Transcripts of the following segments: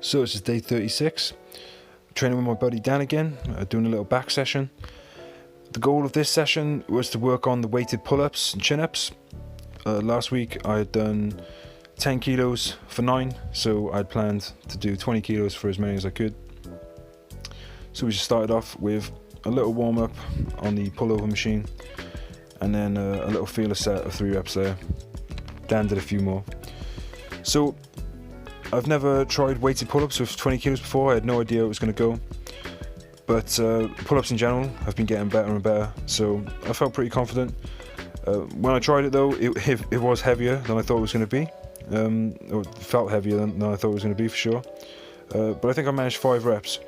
So this is day 36, training with my buddy Dan again, doing a little back session. The goal of this session was to work on the weighted pull-ups and chin-ups. Last week I had done 10 kilos for 9, so I'd planned to do 20 kilos for as many as I could. So we just started off with a little warm-up on the pull-over machine, and then a little feeler set of 3 reps there. Dan did a few more. So I've never tried weighted pull-ups with 20 kilos before. I had no idea it was going to go, but pull-ups in general have been getting better and better, so I felt pretty confident. When I tried it though, it was heavier than I thought it was going to be. It felt heavier than I thought it was going to be for sure, but I think I managed 5 reps.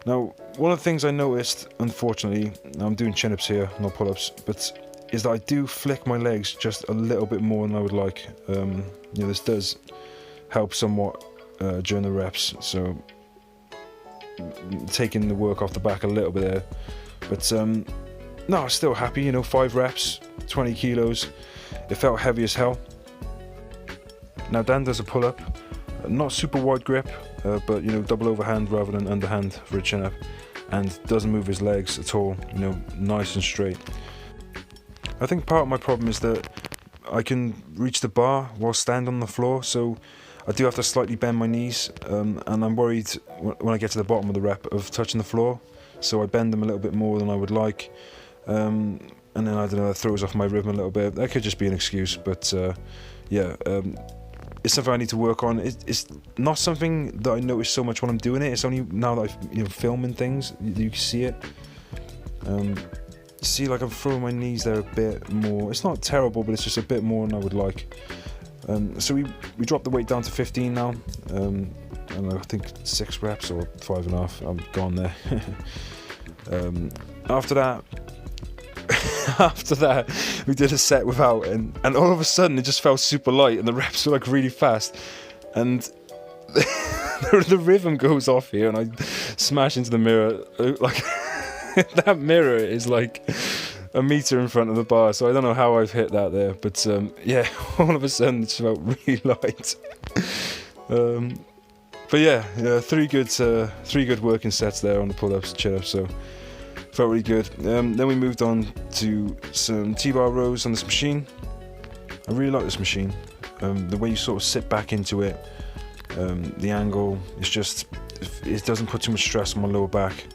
Now, one of the things I noticed, unfortunately, I'm doing chin-ups here, not pull-ups, but is that I do flick my legs just a little bit more than I would like. This does help somewhat during the reps, so taking the work off the back a little bit there. But no, I was still happy, 5 reps, 20 kilos. It felt heavy as hell. Now Dan does a pull-up, not super wide grip, but double overhand rather than underhand for a chin-up, and doesn't move his legs at all, nice and straight. I think part of my problem is that I can reach the bar while standing on the floor, so I do have to slightly bend my knees, and I'm worried when I get to the bottom of the rep of touching the floor, so I bend them a little bit more than I would like, and then I don't know, that throws off my rhythm a little bit. That could just be an excuse, but it's something I need to work on. It's not something that I notice so much when I'm doing it. It's only now that I'm filming things you can see it. See, like I'm throwing my knees there a bit more. It's not terrible, but it's just a bit more than I would like. So we dropped the weight down to 15 now. I don't know, I think 6 reps or 5.5. I'm gone there. After that, we did a set without, and all of a sudden it just felt super light, and the reps were like really fast, and the rhythm goes off here, and I smash into the mirror. Like that mirror is like a meter in front of the bar, so I don't know how I've hit that there, but yeah, all of a sudden it just felt really light. But yeah, 3 good working sets there on the pull-ups, chin-ups, so felt really good. Then we moved on to some T-bar rows on this machine. I really like this machine. The way you sort of sit back into it, the angle, it doesn't put too much stress on my lower back.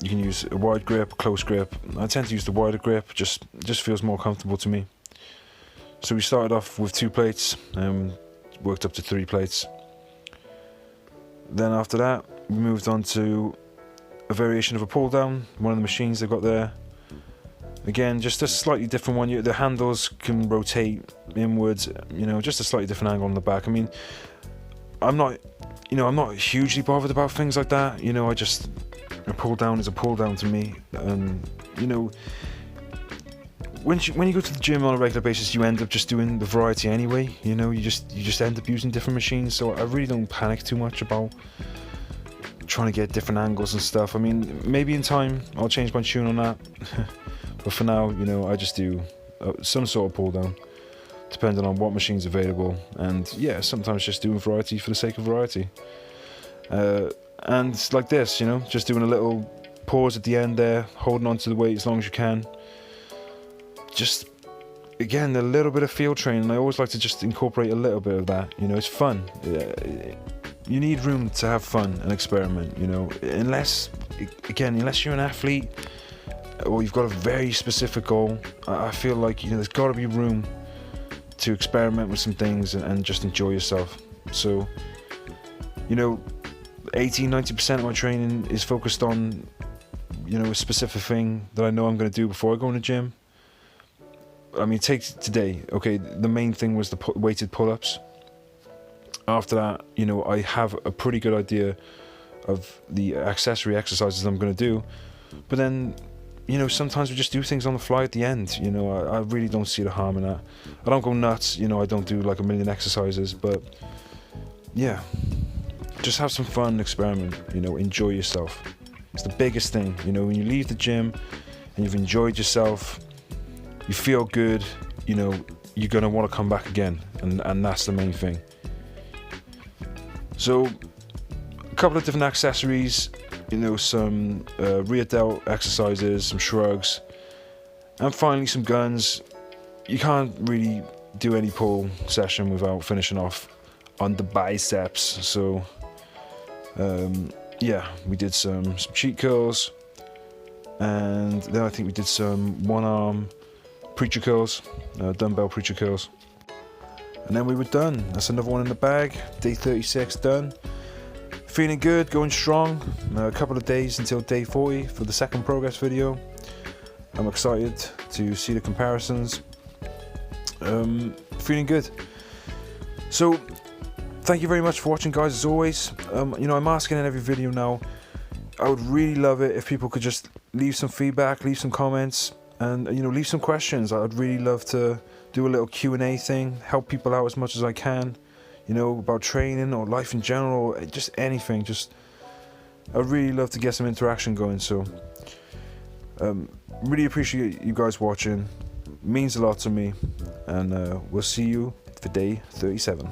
You can use a wide grip, close grip. I tend to use the wider grip, just feels more comfortable to me. So we started off with 2 plates, worked up to 3 plates. Then after that, we moved on to a variation of a pull down, one of the machines they've got there. Again, just a slightly different one. The handles can rotate inwards, just a slightly different angle on the back. I mean, I'm not hugely bothered about things like that. A pull down is a pull down to me. When you go to the gym on a regular basis, you end up just doing the variety anyway. You just end up using different machines. So I really don't panic too much about trying to get different angles and stuff. I mean, maybe in time I'll change my tune on that, but for now, I just do some sort of pull down, depending on what machine's available, and yeah, sometimes just doing variety for the sake of variety. And like this, just doing a little pause at the end there, holding on to the weight as long as you can. Just, again, a little bit of field training. I always like to just incorporate a little bit of that. It's fun. You need room to have fun and experiment, unless you're an athlete or you've got a very specific goal. I feel like, there's got to be room to experiment with some things and just enjoy yourself. So, 80-90% of my training is focused on, a specific thing that I know I'm going to do before I go in the gym. I mean, take today, okay, the main thing was the weighted pull-ups. After that, I have a pretty good idea of the accessory exercises I'm going to do, but then, sometimes we just do things on the fly at the end. I really don't see the harm in that. I don't go nuts, I don't do like a million exercises, but yeah, just have some fun and experiment, enjoy yourself. It's the biggest thing, when you leave the gym and you've enjoyed yourself, you feel good, you're going to want to come back again, and that's the main thing. So a couple of different accessories, you know, some rear delt exercises, some shrugs, and finally some guns. You can't really do any pull session without finishing off on the biceps. So yeah, we did some cheat curls, and then I think we did some one arm preacher curls, dumbbell preacher curls, and then we were done. That's another one in the bag. Day 36 done. Feeling good, going strong. A couple of days until day 40 for the second progress video. I'm excited to see the comparisons. Feeling good. So thank you very much for watching, guys, as always. You know, I'm asking in every video now, I would really love it if people could just leave some feedback, leave some comments, and, you know, leave some questions. I'd really love to do a little Q&A thing, help people out as much as I can, you know, about training or life in general, just anything. Just, I'd really love to get some interaction going. So really appreciate you guys watching. It means a lot to me, and we'll see you for day 37.